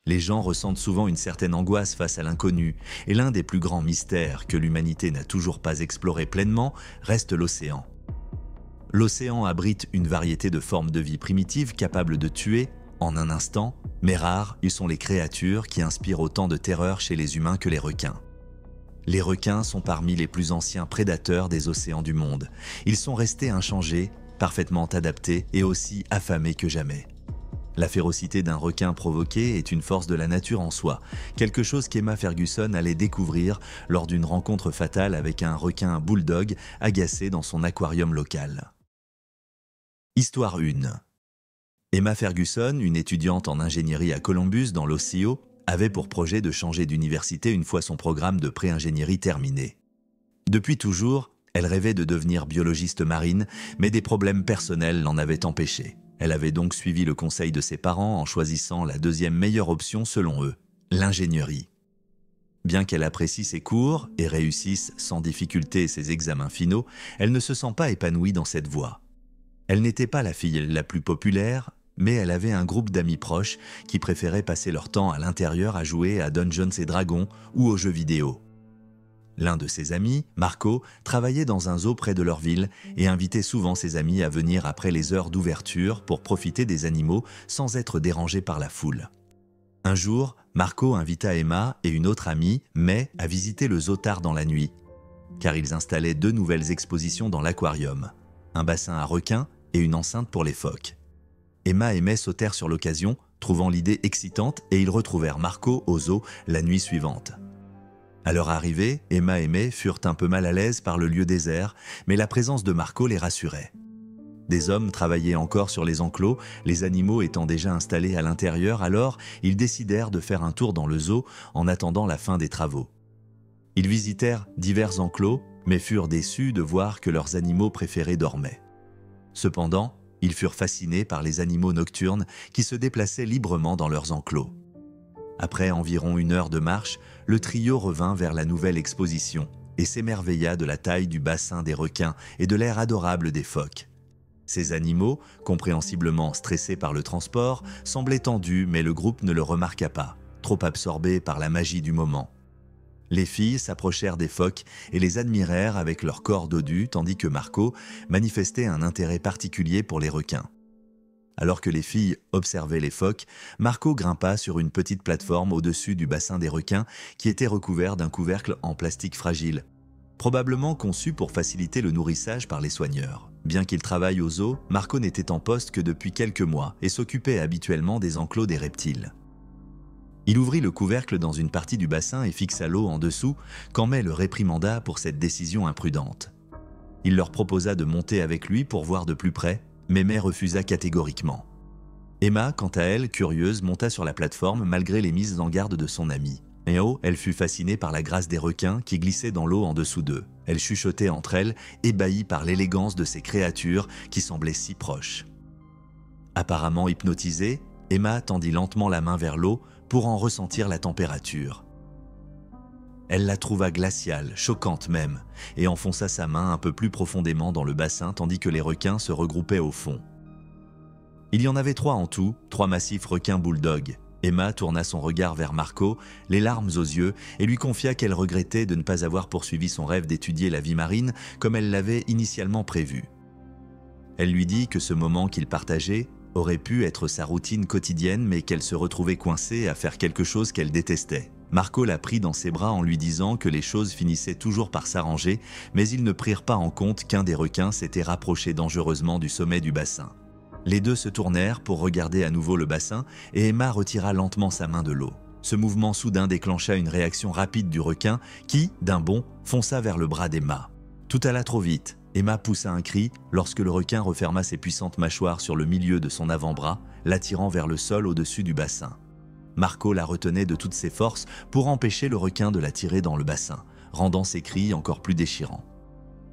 Les gens ressentent souvent une certaine angoisse face à l'inconnu, et l'un des plus grands mystères que l'humanité n'a toujours pas exploré pleinement reste l'océan. L'océan abrite une variété de formes de vie primitives capables de tuer en un instant, mais rares, ils sont les créatures qui inspirent autant de terreur chez les humains que les requins. Les requins sont parmi les plus anciens prédateurs des océans du monde. Ils sont restés inchangés, parfaitement adaptés et aussi affamés que jamais. La férocité d'un requin provoqué est une force de la nature en soi, quelque chose qu'Emma Ferguson allait découvrir lors d'une rencontre fatale avec un requin bulldog agacé dans son aquarium local. Histoire 1. Emma Ferguson, une étudiante en ingénierie à Columbus dans l'Ohio, avait pour projet de changer d'université une fois son programme de pré-ingénierie terminé. Depuis toujours, elle rêvait de devenir biologiste marine, mais des problèmes personnels l'en avaient empêchée. Elle avait donc suivi le conseil de ses parents en choisissant la deuxième meilleure option selon eux, l'ingénierie. Bien qu'elle apprécie ses cours et réussisse sans difficulté ses examens finaux, elle ne se sent pas épanouie dans cette voie. Elle n'était pas la fille la plus populaire, mais elle avait un groupe d'amis proches qui préféraient passer leur temps à l'intérieur à jouer à Dungeons et Dragons ou aux jeux vidéo. L'un de ses amis, Marco, travaillait dans un zoo près de leur ville et invitait souvent ses amis à venir après les heures d'ouverture pour profiter des animaux sans être dérangés par la foule. Un jour, Marco invita Emma et une autre amie, May, à visiter le zoo tard dans la nuit, car ils installaient 2 nouvelles expositions dans l'aquarium, un bassin à requins et une enceinte pour les phoques. Emma et May sautèrent sur l'occasion, trouvant l'idée excitante, et ils retrouvèrent Marco au zoo la nuit suivante. À leur arrivée, Emma et May furent un peu mal à l'aise par le lieu désert, mais la présence de Marco les rassurait. Des hommes travaillaient encore sur les enclos, les animaux étant déjà installés à l'intérieur, alors ils décidèrent de faire un tour dans le zoo en attendant la fin des travaux. Ils visitèrent divers enclos, mais furent déçus de voir que leurs animaux préférés dormaient. Cependant, ils furent fascinés par les animaux nocturnes qui se déplaçaient librement dans leurs enclos. Après environ 1 heure de marche, le trio revint vers la nouvelle exposition et s'émerveilla de la taille du bassin des requins et de l'air adorable des phoques. Ces animaux, compréhensiblement stressés par le transport, semblaient tendus, mais le groupe ne le remarqua pas, trop absorbé par la magie du moment. Les filles s'approchèrent des phoques et les admirèrent avec leur corps dodu, tandis que Marco manifestait un intérêt particulier pour les requins. Alors que les filles observaient les phoques, Marco grimpa sur une petite plateforme au-dessus du bassin des requins qui était recouvert d'un couvercle en plastique fragile, probablement conçu pour faciliter le nourrissage par les soigneurs. Bien qu'il travaille au zoo, Marco n'était en poste que depuis quelques mois et s'occupait habituellement des enclos des reptiles. Il ouvrit le couvercle dans une partie du bassin et fixa l'eau en dessous, quand May le réprimanda pour cette décision imprudente. Il leur proposa de monter avec lui pour voir de plus près, mais May refusa catégoriquement. Emma, quant à elle, curieuse, monta sur la plateforme malgré les mises en garde de son amie. Et oh, elle fut fascinée par la grâce des requins qui glissaient dans l'eau en dessous d'eux. Elle chuchotait entre elles, ébahie par l'élégance de ces créatures qui semblaient si proches. Apparemment hypnotisée, Emma tendit lentement la main vers l'eau pour en ressentir la température. Elle la trouva glaciale, choquante même, et enfonça sa main un peu plus profondément dans le bassin tandis que les requins se regroupaient au fond. Il y en avait 3 en tout, 3 massifs requins bulldog. Emma tourna son regard vers Marco, les larmes aux yeux, et lui confia qu'elle regrettait de ne pas avoir poursuivi son rêve d'étudier la vie marine comme elle l'avait initialement prévu. Elle lui dit que ce moment qu'ils partageaient aurait pu être sa routine quotidienne, mais qu'elle se retrouvait coincée à faire quelque chose qu'elle détestait. Marco la prit dans ses bras en lui disant que les choses finissaient toujours par s'arranger, mais ils ne prirent pas en compte qu'un des requins s'était rapproché dangereusement du sommet du bassin. Les deux se tournèrent pour regarder à nouveau le bassin et Emma retira lentement sa main de l'eau. Ce mouvement soudain déclencha une réaction rapide du requin qui, d'un bond, fonça vers le bras d'Emma. Tout alla trop vite. Emma poussa un cri lorsque le requin referma ses puissantes mâchoires sur le milieu de son avant-bras, l'attirant vers le sol au-dessus du bassin. Marco la retenait de toutes ses forces pour empêcher le requin de la tirer dans le bassin, rendant ses cris encore plus déchirants.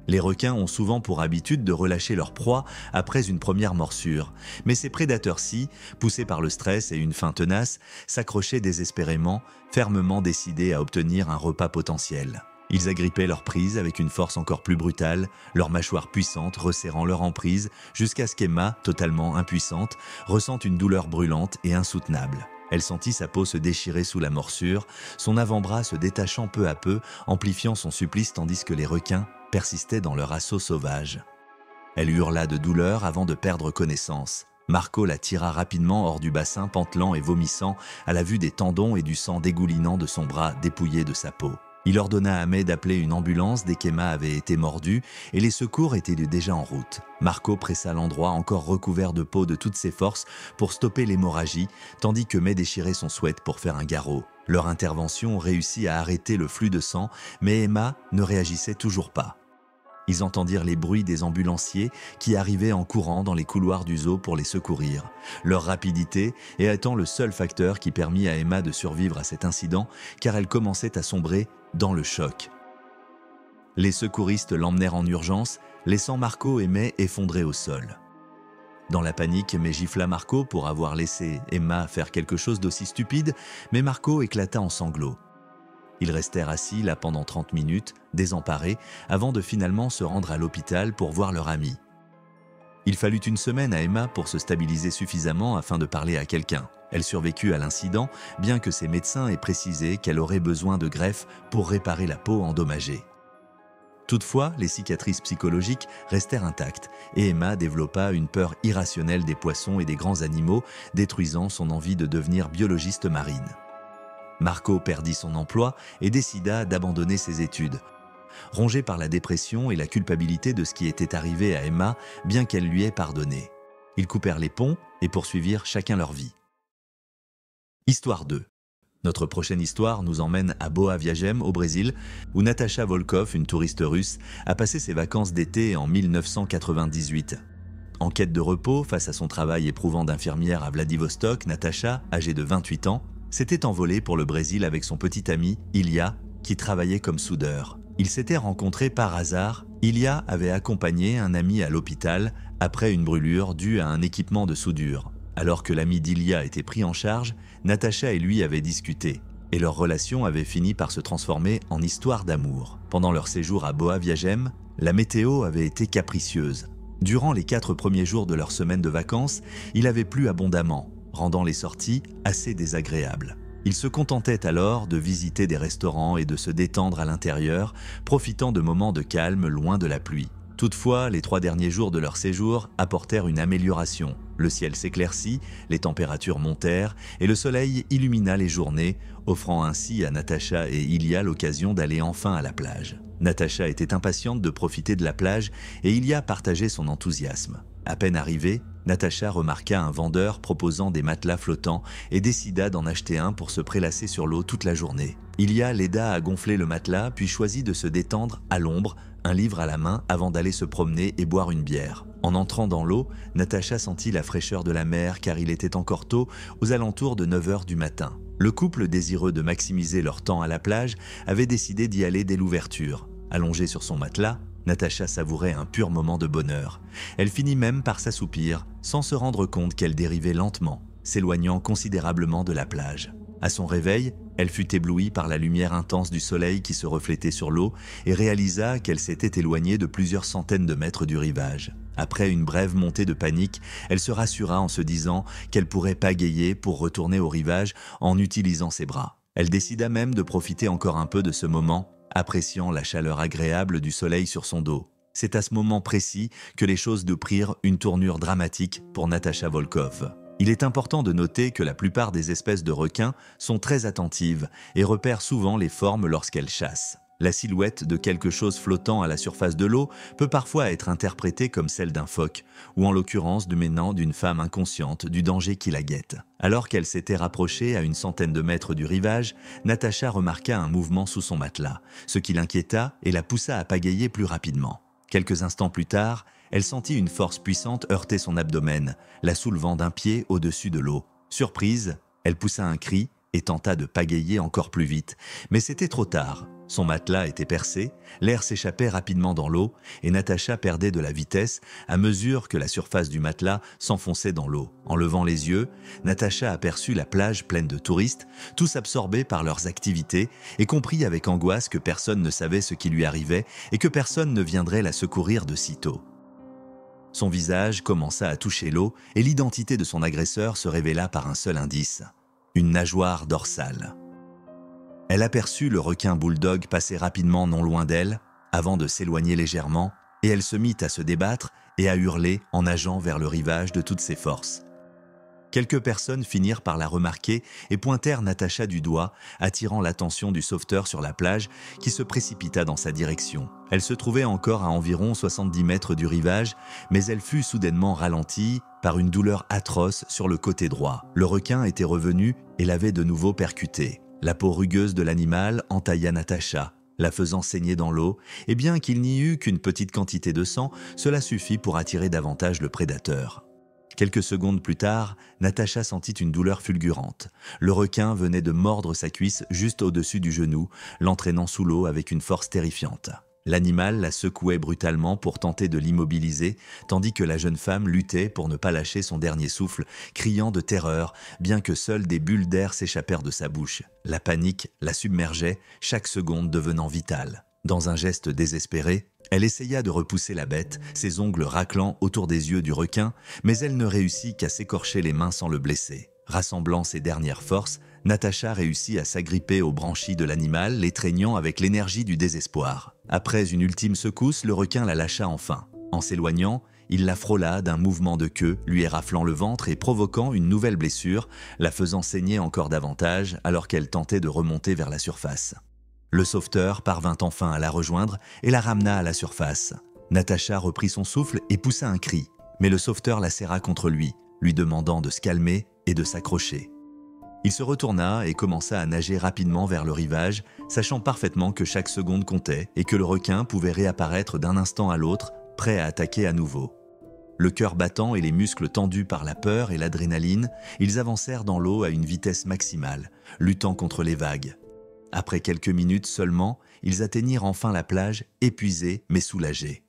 Les requins ont souvent pour habitude de relâcher leur proie après une première morsure, mais ces prédateurs-ci, poussés par le stress et une faim tenace, s'accrochaient désespérément, fermement décidés à obtenir un repas potentiel. Ils agrippaient leur prise avec une force encore plus brutale, leurs mâchoires puissantes resserrant leur emprise, jusqu'à ce qu'Emma, totalement impuissante, ressente une douleur brûlante et insoutenable. Elle sentit sa peau se déchirer sous la morsure, son avant-bras se détachant peu à peu, amplifiant son supplice tandis que les requins persistaient dans leur assaut sauvage. Elle hurla de douleur avant de perdre connaissance. Marco la tira rapidement hors du bassin, pantelant et vomissant à la vue des tendons et du sang dégoulinant de son bras dépouillé de sa peau. Il ordonna à May d'appeler une ambulance dès qu'Emma avait été mordue et les secours étaient déjà en route. Marco pressa l'endroit encore recouvert de peau de toutes ses forces pour stopper l'hémorragie, tandis que May déchirait son sweat pour faire un garrot. Leur intervention réussit à arrêter le flux de sang, mais Emma ne réagissait toujours pas. Ils entendirent les bruits des ambulanciers qui arrivaient en courant dans les couloirs du zoo pour les secourir. Leur rapidité étant le seul facteur qui permit à Emma de survivre à cet incident, car elle commençait à sombrer dans le choc. Les secouristes l'emmenèrent en urgence, laissant Marco et May effondrés au sol. Dans la panique, May gifla Marco pour avoir laissé Emma faire quelque chose d'aussi stupide, mais Marco éclata en sanglots. Ils restèrent assis là pendant 30 minutes, désemparés, avant de finalement se rendre à l'hôpital pour voir leur ami. Il fallut une semaine à Emma pour se stabiliser suffisamment afin de parler à quelqu'un. Elle survécut à l'incident, bien que ses médecins aient précisé qu'elle aurait besoin de greffe pour réparer la peau endommagée. Toutefois, les cicatrices psychologiques restèrent intactes et Emma développa une peur irrationnelle des poissons et des grands animaux, détruisant son envie de devenir biologiste marine. Marco perdit son emploi et décida d'abandonner ses études. Rongé par la dépression et la culpabilité de ce qui était arrivé à Emma, bien qu'elle lui ait pardonné. Ils coupèrent les ponts et poursuivirent chacun leur vie. Histoire 2. Notre prochaine histoire nous emmène à Boa Viagem, au Brésil, où Natasha Volkov, une touriste russe, a passé ses vacances d'été en 1998. En quête de repos, face à son travail éprouvant d'infirmière à Vladivostok, Natasha, âgée de 28 ans, s'était envolée pour le Brésil avec son petit ami, Ilya, qui travaillait comme soudeur. Ils s'étaient rencontrés par hasard. Ilya avait accompagné un ami à l'hôpital après une brûlure due à un équipement de soudure. Alors que l'ami d'Ilya était pris en charge, Natasha et lui avaient discuté, et leur relation avait fini par se transformer en histoire d'amour. Pendant leur séjour à Boa Viagem, la météo avait été capricieuse. Durant les 4 premiers jours de leur semaine de vacances, il avait plu abondamment, rendant les sorties assez désagréables. Ils se contentaient alors de visiter des restaurants et de se détendre à l'intérieur, profitant de moments de calme loin de la pluie. Toutefois, les 3 derniers jours de leur séjour apportèrent une amélioration. Le ciel s'éclaircit, les températures montèrent et le soleil illumina les journées, offrant ainsi à Natasha et Ilya l'occasion d'aller enfin à la plage. Natasha était impatiente de profiter de la plage et Ilya partageait son enthousiasme. À peine arrivée, Natasha remarqua un vendeur proposant des matelas flottants et décida d'en acheter un pour se prélasser sur l'eau toute la journée. Ilya l'aida à gonfler le matelas puis choisit de se détendre à l'ombre, un livre à la main avant d'aller se promener et boire une bière. En entrant dans l'eau, Natasha sentit la fraîcheur de la mer car il était encore tôt, aux alentours de 9 h du matin. Le couple, désireux de maximiser leur temps à la plage, avait décidé d'y aller dès l'ouverture. Allongée sur son matelas, Natasha savourait un pur moment de bonheur. Elle finit même par s'assoupir, sans se rendre compte qu'elle dérivait lentement, s'éloignant considérablement de la plage. À son réveil, elle fut éblouie par la lumière intense du soleil qui se reflétait sur l'eau et réalisa qu'elle s'était éloignée de plusieurs centaines de mètres du rivage. Après une brève montée de panique, elle se rassura en se disant qu'elle pourrait pagayer pour retourner au rivage en utilisant ses bras. Elle décida même de profiter encore un peu de ce moment, appréciant la chaleur agréable du soleil sur son dos. C'est à ce moment précis que les choses prirent une tournure dramatique pour Natasha Volkov. Il est important de noter que la plupart des espèces de requins sont très attentives et repèrent souvent les formes lorsqu'elles chassent. La silhouette de quelque chose flottant à la surface de l'eau peut parfois être interprétée comme celle d'un phoque, ou en l'occurrence d'une femme inconsciente du danger qui la guette. Alors qu'elle s'était rapprochée à une centaine de mètres du rivage, Natasha remarqua un mouvement sous son matelas, ce qui l'inquiéta et la poussa à pagayer plus rapidement. Quelques instants plus tard, elle sentit une force puissante heurter son abdomen, la soulevant d'un pied au-dessus de l'eau. Surprise, elle poussa un cri et tenta de pagayer encore plus vite, mais c'était trop tard. Son matelas était percé, l'air s'échappait rapidement dans l'eau et Natasha perdait de la vitesse à mesure que la surface du matelas s'enfonçait dans l'eau. En levant les yeux, Natasha aperçut la plage pleine de touristes, tous absorbés par leurs activités et comprit avec angoisse que personne ne savait ce qui lui arrivait et que personne ne viendrait la secourir de sitôt. Son visage commença à toucher l'eau et l'identité de son agresseur se révéla par un seul indice. une nageoire dorsale. Elle aperçut le requin bulldog passer rapidement non loin d'elle, avant de s'éloigner légèrement, et elle se mit à se débattre et à hurler en nageant vers le rivage de toutes ses forces. Quelques personnes finirent par la remarquer et pointèrent Natacha du doigt, attirant l'attention du sauveteur sur la plage qui se précipita dans sa direction. Elle se trouvait encore à environ 70 mètres du rivage, mais elle fut soudainement ralentie par une douleur atroce sur le côté droit. Le requin était revenu et l'avait de nouveau percuté. La peau rugueuse de l'animal entailla Natacha, la faisant saigner dans l'eau, et bien qu'il n'y eût qu'une petite quantité de sang, cela suffit pour attirer davantage le prédateur. Quelques secondes plus tard, Natacha sentit une douleur fulgurante. Le requin venait de mordre sa cuisse juste au-dessus du genou, l'entraînant sous l'eau avec une force terrifiante. L'animal la secouait brutalement pour tenter de l'immobiliser, tandis que la jeune femme luttait pour ne pas lâcher son dernier souffle, criant de terreur, bien que seules des bulles d'air s'échappèrent de sa bouche. La panique la submergeait, chaque seconde devenant vitale. Dans un geste désespéré, elle essaya de repousser la bête, ses ongles raclant autour des yeux du requin, mais elle ne réussit qu'à s'écorcher les mains sans le blesser. Rassemblant ses dernières forces, Natacha réussit à s'agripper aux branchies de l'animal, l'étreignant avec l'énergie du désespoir. Après une ultime secousse, le requin la lâcha enfin. En s'éloignant, il la frôla d'un mouvement de queue, lui éraflant le ventre et provoquant une nouvelle blessure, la faisant saigner encore davantage alors qu'elle tentait de remonter vers la surface. Le sauveteur parvint enfin à la rejoindre et la ramena à la surface. Natacha reprit son souffle et poussa un cri, mais le sauveteur la serra contre lui demandant de se calmer et de s'accrocher. Il se retourna et commença à nager rapidement vers le rivage, sachant parfaitement que chaque seconde comptait et que le requin pouvait réapparaître d'un instant à l'autre, prêt à attaquer à nouveau. Le cœur battant et les muscles tendus par la peur et l'adrénaline, ils avancèrent dans l'eau à une vitesse maximale, luttant contre les vagues. Après quelques minutes seulement, ils atteignirent enfin la plage, épuisés mais soulagés.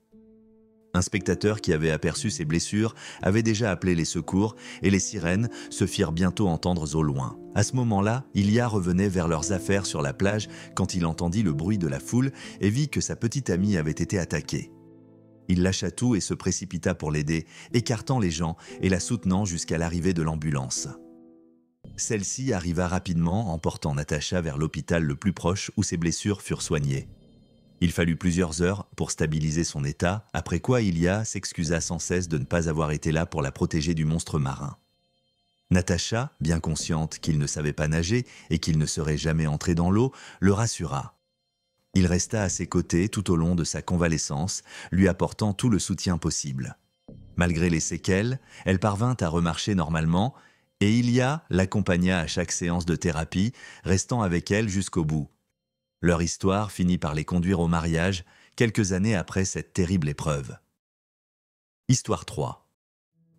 Un spectateur qui avait aperçu ces blessures avait déjà appelé les secours et les sirènes se firent bientôt entendre au loin. À ce moment-là, Ilia revenait vers leurs affaires sur la plage quand il entendit le bruit de la foule et vit que sa petite amie avait été attaquée. Il lâcha tout et se précipita pour l'aider, écartant les gens et la soutenant jusqu'à l'arrivée de l'ambulance. Celle-ci arriva rapidement, emportant Natacha vers l'hôpital le plus proche où ses blessures furent soignées. Il fallut plusieurs heures pour stabiliser son état, après quoi Ilia s'excusa sans cesse de ne pas avoir été là pour la protéger du monstre marin. Natacha, bien consciente qu'il ne savait pas nager et qu'il ne serait jamais entré dans l'eau, le rassura. Il resta à ses côtés tout au long de sa convalescence, lui apportant tout le soutien possible. Malgré les séquelles, elle parvint à remarcher normalement et Ilia l'accompagna à chaque séance de thérapie, restant avec elle jusqu'au bout. Leur histoire finit par les conduire au mariage, quelques années après cette terrible épreuve. Histoire 3.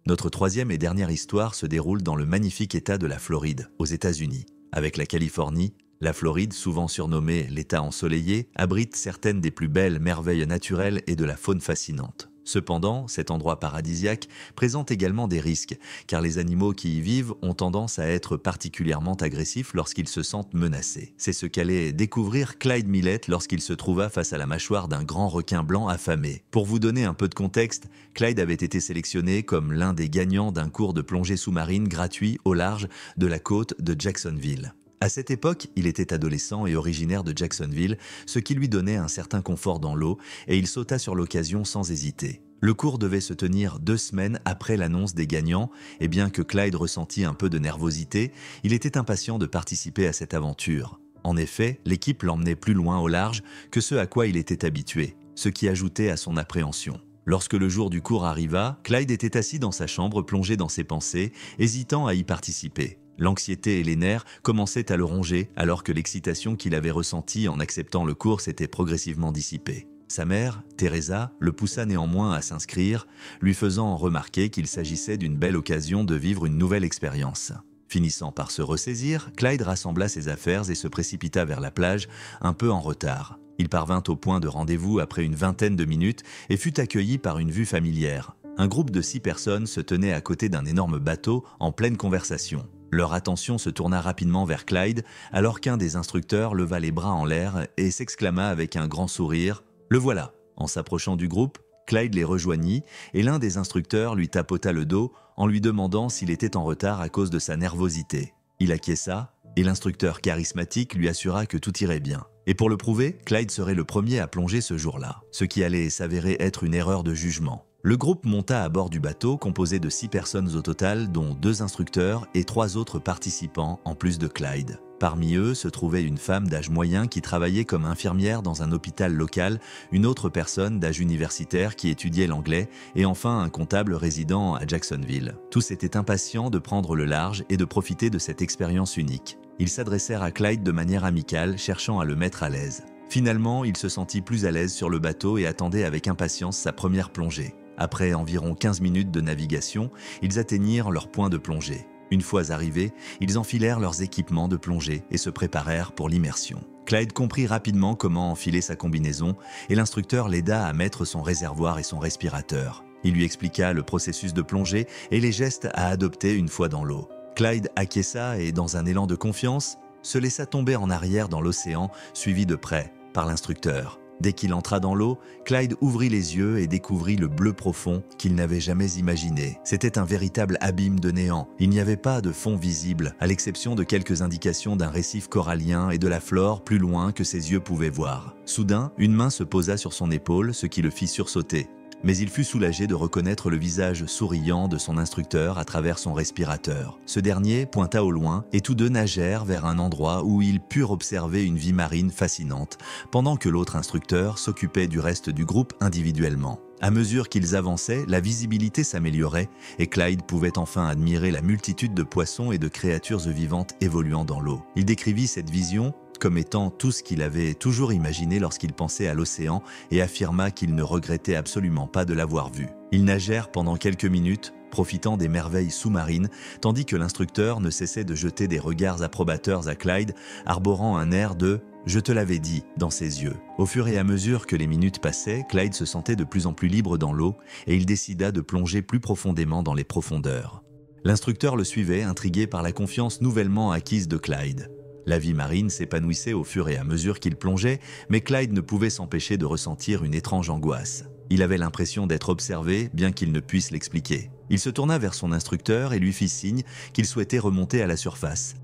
Notre troisième et dernière histoire se déroule dans le magnifique État de la Floride, aux États-Unis. Avec la Californie, la Floride, souvent surnommée l'État ensoleillé, abrite certaines des plus belles merveilles naturelles et de la faune fascinante. Cependant, cet endroit paradisiaque présente également des risques, car les animaux qui y vivent ont tendance à être particulièrement agressifs lorsqu'ils se sentent menacés. C'est ce qu'allait découvrir Clyde Millett lorsqu'il se trouva face à la mâchoire d'un grand requin blanc affamé. Pour vous donner un peu de contexte, Clyde avait été sélectionné comme l'un des gagnants d'un cours de plongée sous-marine gratuit au large de la côte de Jacksonville. À cette époque, il était adolescent et originaire de Jacksonville, ce qui lui donnait un certain confort dans l'eau, et il sauta sur l'occasion sans hésiter. Le cours devait se tenir 2 semaines après l'annonce des gagnants, et bien que Clyde ressentit un peu de nervosité, il était impatient de participer à cette aventure. En effet, l'équipe l'emmenait plus loin au large que ce à quoi il était habitué, ce qui ajoutait à son appréhension. Lorsque le jour du cours arriva, Clyde était assis dans sa chambre plongé dans ses pensées, hésitant à y participer. L'anxiété et les nerfs commençaient à le ronger alors que l'excitation qu'il avait ressentie en acceptant le cours s'était progressivement dissipée. Sa mère, Teresa, le poussa néanmoins à s'inscrire, lui faisant remarquer qu'il s'agissait d'une belle occasion de vivre une nouvelle expérience. Finissant par se ressaisir, Clyde rassembla ses affaires et se précipita vers la plage, un peu en retard. Il parvint au point de rendez-vous après une vingtaine de minutes et fut accueilli par une vue familière. Un groupe de 6 personnes se tenait à côté d'un énorme bateau en pleine conversation. Leur attention se tourna rapidement vers Clyde alors qu'un des instructeurs leva les bras en l'air et s'exclama avec un grand sourire « Le voilà !» En s'approchant du groupe, Clyde les rejoignit et l'un des instructeurs lui tapota le dos en lui demandant s'il était en retard à cause de sa nervosité. Il acquiesça, et l'instructeur charismatique lui assura que tout irait bien. Et pour le prouver, Clyde serait le premier à plonger ce jour-là, ce qui allait s'avérer être une erreur de jugement. Le groupe monta à bord du bateau composé de 6 personnes au total, dont 2 instructeurs et 3 autres participants en plus de Clyde. Parmi eux se trouvait une femme d'âge moyen qui travaillait comme infirmière dans un hôpital local, une autre personne d'âge universitaire qui étudiait l'anglais et enfin un comptable résident à Jacksonville. Tous étaient impatients de prendre le large et de profiter de cette expérience unique. Ils s'adressèrent à Clyde de manière amicale, cherchant à le mettre à l'aise. Finalement, il se sentit plus à l'aise sur le bateau et attendait avec impatience sa première plongée. Après environ 15 minutes de navigation, ils atteignirent leur point de plongée. Une fois arrivés, ils enfilèrent leurs équipements de plongée et se préparèrent pour l'immersion. Clyde comprit rapidement comment enfiler sa combinaison et l'instructeur l'aida à mettre son réservoir et son respirateur. Il lui expliqua le processus de plongée et les gestes à adopter une fois dans l'eau. Clyde acquiesça et, dans un élan de confiance, se laissa tomber en arrière dans l'océan, suivi de près par l'instructeur. Dès qu'il entra dans l'eau, Clyde ouvrit les yeux et découvrit le bleu profond qu'il n'avait jamais imaginé. C'était un véritable abîme de néant. Il n'y avait pas de fond visible, à l'exception de quelques indications d'un récif corallien et de la flore plus loin que ses yeux pouvaient voir. Soudain, une main se posa sur son épaule, ce qui le fit sursauter. Mais il fut soulagé de reconnaître le visage souriant de son instructeur à travers son respirateur. Ce dernier pointa au loin et tous deux nagèrent vers un endroit où ils purent observer une vie marine fascinante, pendant que l'autre instructeur s'occupait du reste du groupe individuellement. À mesure qu'ils avançaient, la visibilité s'améliorait et Clyde pouvait enfin admirer la multitude de poissons et de créatures vivantes évoluant dans l'eau. Il décrivit cette vision comme étant tout ce qu'il avait toujours imaginé lorsqu'il pensait à l'océan et affirma qu'il ne regrettait absolument pas de l'avoir vu. Ils nagèrent pendant quelques minutes, profitant des merveilles sous-marines, tandis que l'instructeur ne cessait de jeter des regards approbateurs à Clyde, arborant un air de « je te l'avais dit » dans ses yeux. Au fur et à mesure que les minutes passaient, Clyde se sentait de plus en plus libre dans l'eau et il décida de plonger plus profondément dans les profondeurs. L'instructeur le suivait, intrigué par la confiance nouvellement acquise de Clyde. La vie marine s'épanouissait au fur et à mesure qu'il plongeait, mais Clyde ne pouvait s'empêcher de ressentir une étrange angoisse. Il avait l'impression d'être observé, bien qu'il ne puisse l'expliquer. Il se tourna vers son instructeur et lui fit signe qu'il souhaitait remonter à la surface,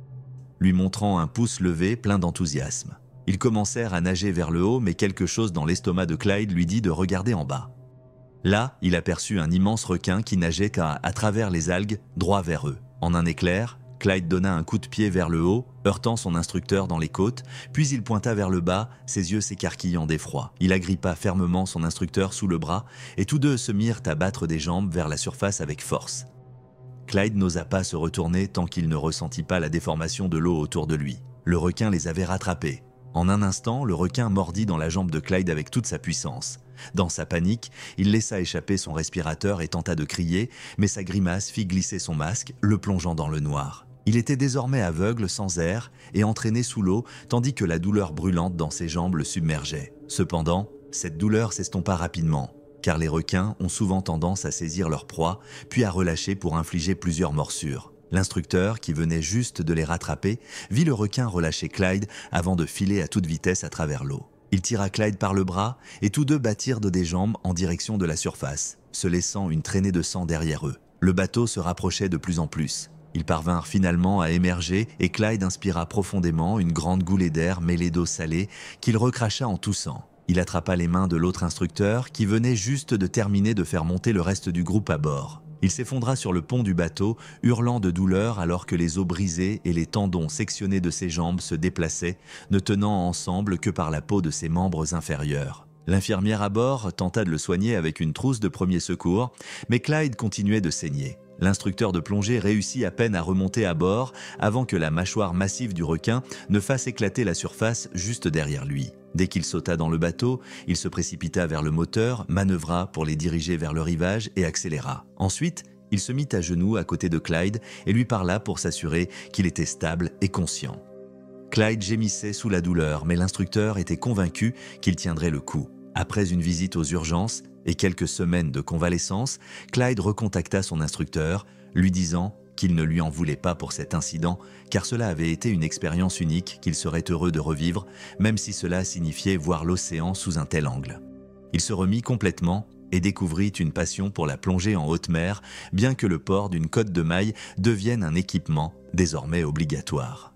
lui montrant un pouce levé plein d'enthousiasme. Ils commencèrent à nager vers le haut, mais quelque chose dans l'estomac de Clyde lui dit de regarder en bas. Là, il aperçut un immense requin qui nageait à travers les algues, droit vers eux. En un éclair, Clyde donna un coup de pied vers le haut, heurtant son instructeur dans les côtes, puis il pointa vers le bas, ses yeux s'écarquillant d'effroi. Il agrippa fermement son instructeur sous le bras, et tous deux se mirent à battre des jambes vers la surface avec force. Clyde n'osa pas se retourner tant qu'il ne ressentit pas la déformation de l'eau autour de lui. Le requin les avait rattrapés. En un instant, le requin mordit dans la jambe de Clyde avec toute sa puissance. Dans sa panique, il laissa échapper son respirateur et tenta de crier, mais sa grimace fit glisser son masque, le plongeant dans le noir. Il était désormais aveugle, sans air, et entraîné sous l'eau, tandis que la douleur brûlante dans ses jambes le submergeait. Cependant, cette douleur s'estompa rapidement, car les requins ont souvent tendance à saisir leur proie, puis à relâcher pour infliger plusieurs morsures. L'instructeur, qui venait juste de les rattraper, vit le requin relâcher Clyde avant de filer à toute vitesse à travers l'eau. Il tira Clyde par le bras, et tous deux battirent des jambes en direction de la surface, se laissant une traînée de sang derrière eux. Le bateau se rapprochait de plus en plus. Ils parvinrent finalement à émerger et Clyde inspira profondément une grande goulée d'air mêlée d'eau salée qu'il recracha en toussant. Il attrapa les mains de l'autre instructeur qui venait juste de terminer de faire monter le reste du groupe à bord. Il s'effondra sur le pont du bateau, hurlant de douleur alors que les os brisés et les tendons sectionnés de ses jambes se déplaçaient, ne tenant ensemble que par la peau de ses membres inférieurs. L'infirmière à bord tenta de le soigner avec une trousse de premier secours, mais Clyde continuait de saigner. L'instructeur de plongée réussit à peine à remonter à bord avant que la mâchoire massive du requin ne fasse éclater la surface juste derrière lui. Dès qu'il sauta dans le bateau, il se précipita vers le moteur, manœuvra pour les diriger vers le rivage et accéléra. Ensuite, il se mit à genoux à côté de Clyde et lui parla pour s'assurer qu'il était stable et conscient. Clyde gémissait sous la douleur, mais l'instructeur était convaincu qu'il tiendrait le coup. Après une visite aux urgences et quelques semaines de convalescence, Clyde recontacta son instructeur, lui disant qu'il ne lui en voulait pas pour cet incident, car cela avait été une expérience unique qu'il serait heureux de revivre, même si cela signifiait voir l'océan sous un tel angle. Il se remit complètement et découvrit une passion pour la plongée en haute mer, bien que le port d'une cotte de mailles devienne un équipement désormais obligatoire.